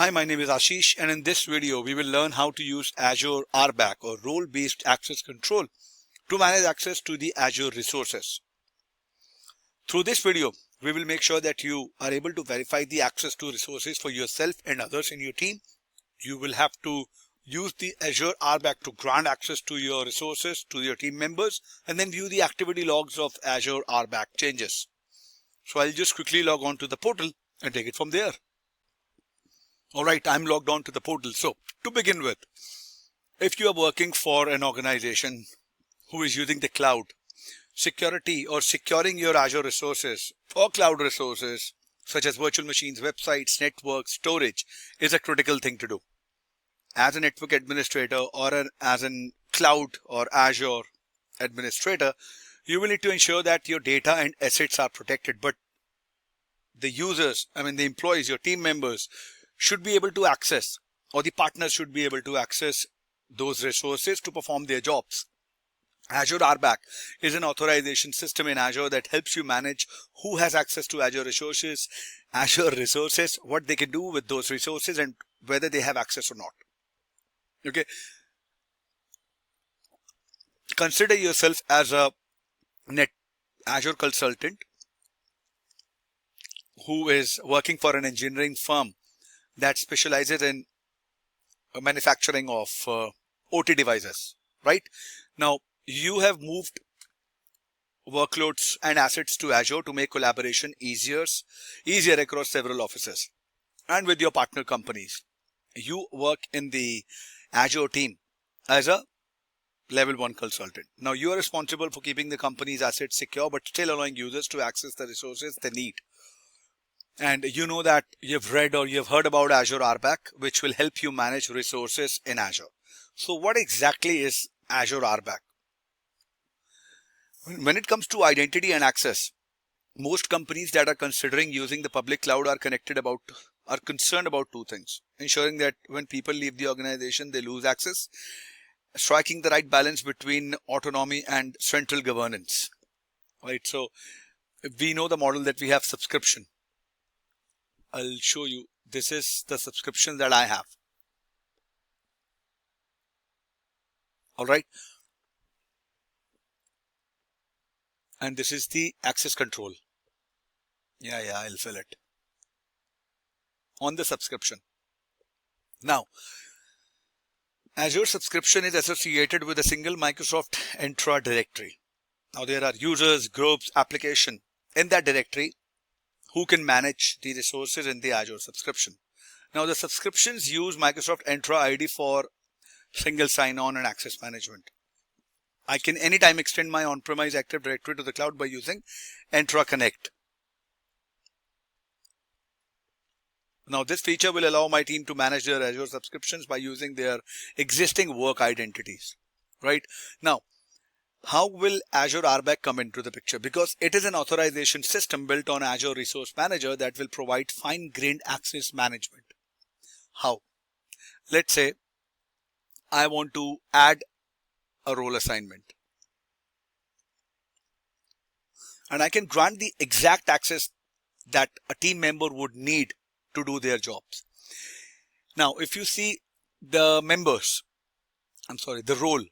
Hi, my name is Ashish, and in this video we will learn how to use Azure Rbac or role-based access control to manage access to the Azure resources. Through this video, we will make sure that you are able to verify the access to resources for yourself and others in your team. You will have to use the Azure Rbac to grant access to your resources to your team members and then view the activity logs of Azure Rbac changes. So I'll just quickly log on to the portal and take it from there. Alright, I'm logged on to the portal. So to begin with, if you are working for an organization who is using the cloud, security or securing your Azure resources or cloud resources such as virtual machines, websites, networks, storage is a critical thing to do. As a network administrator or as a cloud or Azure administrator, you will need to ensure that your data and assets are protected, but the users, the employees, your team members should be able to access, or the partners should be able to access those resources to perform their jobs. Azure Rbac is an authorization system in Azure that helps you manage who has access to Azure resources, what they can do with those resources and whether they have access or not. Okay. Consider yourself as a Azure consultant who is working for an engineering firm that specializes in manufacturing of OT devices, right? Now, you have moved workloads and assets to Azure to make collaboration easier across several offices and with your partner companies. You work in the Azure team as a level 1 consultant. Now, you are responsible for keeping the company's assets secure, but still allowing users to access the resources they need. And you know that you've read or you've heard about Azure Rbac, which will help you manage resources in Azure. So what exactly is Azure Rbac? When it comes to identity and access, most companies that are considering using the public cloud are concerned about two things: ensuring that when people leave the organization, they lose access, striking the right balance between autonomy and central governance. Right? So we know the model that we have subscription. I'll show you. This is the subscription that I have. All right. And this is the access control. Yeah, I'll fill it on the subscription. Now, Azure subscription is associated with a single Microsoft Entra directory. Now, there are users, groups, application in that directory who can manage the resources in the Azure subscription. Now, the subscriptions use Microsoft Entra ID for single sign-on and access management. I can anytime extend my on-premise Active Directory to the cloud by using Entra Connect. Now, this feature will allow my team to manage their Azure subscriptions by using their existing work identities. Right? Now, how will Azure Rbac come into the picture? Because it is an authorization system built on Azure Resource Manager that will provide fine-grained access management. How? Let's say I want to add a role assignment, and I can grant the exact access that a team member would need to do their jobs. Now, if you see the role,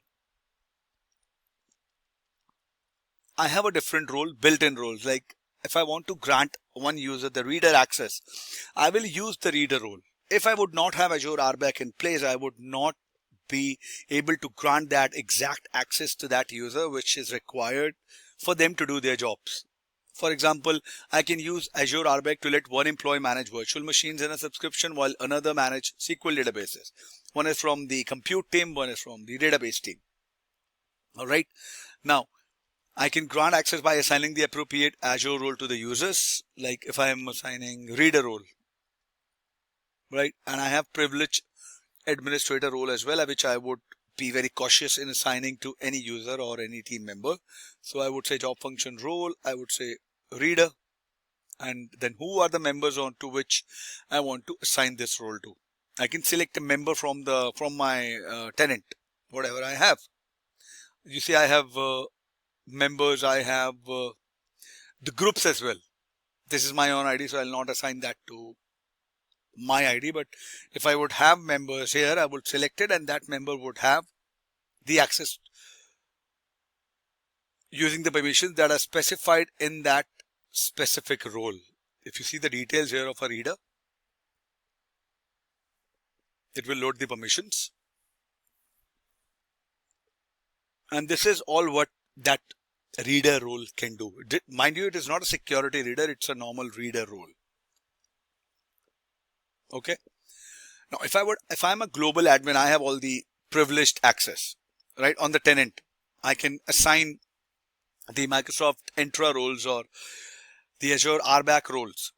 I have a different role, built-in roles. Like if I want to grant one user the reader access, I will use the reader role. If I would not have Azure Rbac in place, I would not be able to grant that exact access to that user, which is required for them to do their jobs. For example, I can use Azure Rbac to let one employee manage virtual machines in a subscription while another manage SQL databases. One is from the compute team, one is from the database team. All right. Now, I can grant access by assigning the appropriate Azure role to the users. Like if I am assigning reader role, right? And I have privilege administrator role as well, which I would be very cautious in assigning to any user or any team member. So I would say job function role, I would say reader, and then who are the members on to which I want to assign this role to. I can select a member from my tenant, whatever I have. You see, I have members, I have the groups as well. This is my own ID, so I'll not assign that to my ID, but if I would have members here, I would select it and that member would have the access using the permissions that are specified in that specific role. If you see the details here of a reader, it will load the permissions. And this is all what that reader role can do. Mind you, it is not a security reader, it's a normal reader role. Okay. Now, if I'm a global admin, I have all the privileged access, right? On the tenant, I can assign the Microsoft Entra roles or the Azure Rbac roles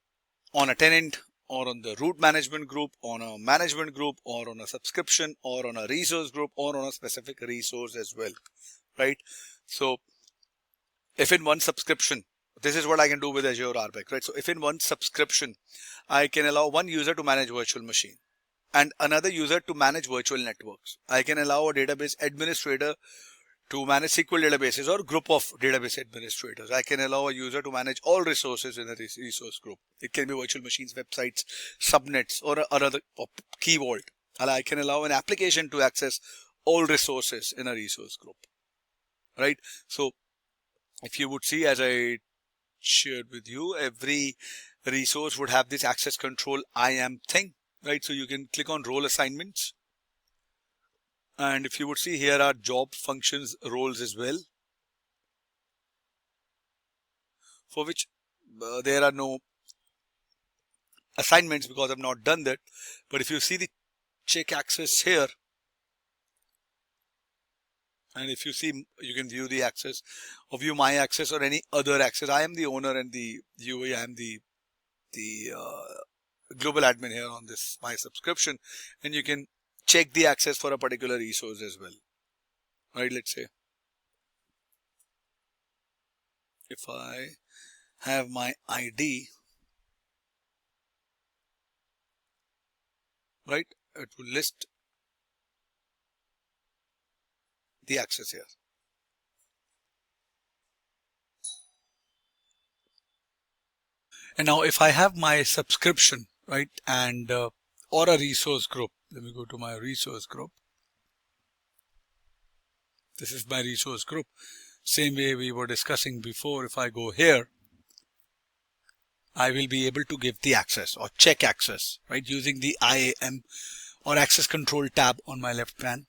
on a tenant or on the root management group, on a management group, or on a subscription, or on a resource group, or on a specific resource as well, right? So if in one subscription, this is what I can do with Azure Rbac, right? So if in one subscription, I can allow one user to manage virtual machine and another user to manage virtual networks. I can allow a database administrator to manage SQL databases or group of database administrators. I can allow a user to manage all resources in a resource group. It can be virtual machines, websites, subnets, or another key vault. And I can allow an application to access all resources in a resource group, right? So if you would see, as I shared with you, every resource would have this access control IAM thing, right? So you can click on role assignments. And if you would see, here are job functions roles as well, for which there are no assignments because I've not done that. But if you see the check access here, and if you see, you can view the access or view my access or any other access. I am the owner and the UI, I am the global admin here on this my subscription, and you can check the access for a particular resource as well, right? Let's say if I have my ID, right, it will list the access here. And now if I have my subscription, right, and or a resource group, let me go to my resource group. This is my resource group. Same way we were discussing before, if I go here, I will be able to give the access or check access, right, using the IAM or access control tab on my left pan.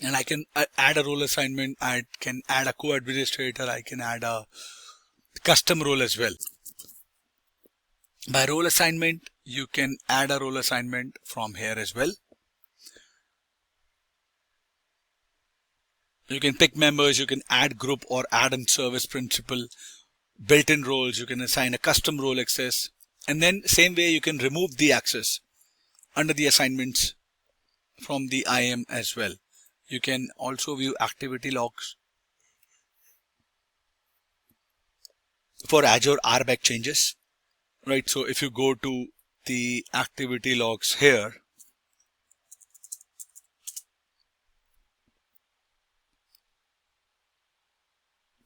And I can add a role assignment, I can add a co-administrator, I can add a custom role as well. By role assignment, you can add a role assignment from here as well. You can pick members, you can add group or add in service principal, built-in roles, you can assign a custom role access, and then same way you can remove the access under the assignments from the IAM as well. You can also view activity logs for Azure Rbac changes, right? So if you go to the activity logs here,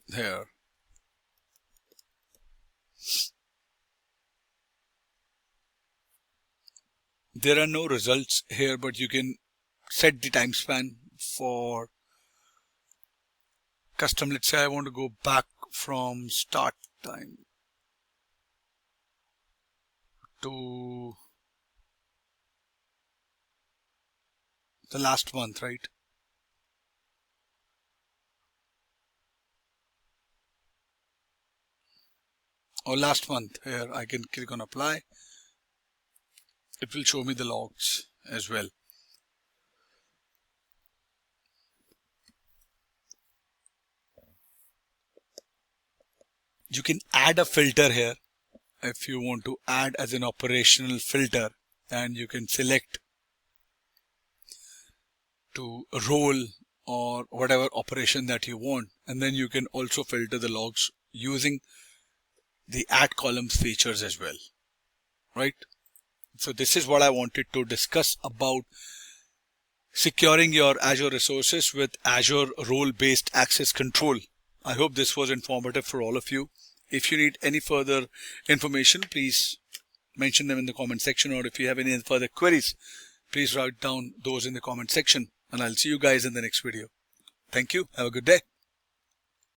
there are no results here, but you can set the time span for custom. Let's say I want to go back from start time to the last month, right? Or last month. Here I can click on apply. It will show me the logs as well. You can add a filter here if you want to add as an operational filter, and you can select to role or whatever operation that you want, and then you can also filter the logs using the add columns features as well, right? So this is what I wanted to discuss about securing your Azure resources with Azure role-based access control. I hope this was informative for all of you. If you need any further information, please mention them in the comment section, or if you have any further queries, please write down those in the comment section, and I'll see you guys in the next video. Thank you. Have a good day.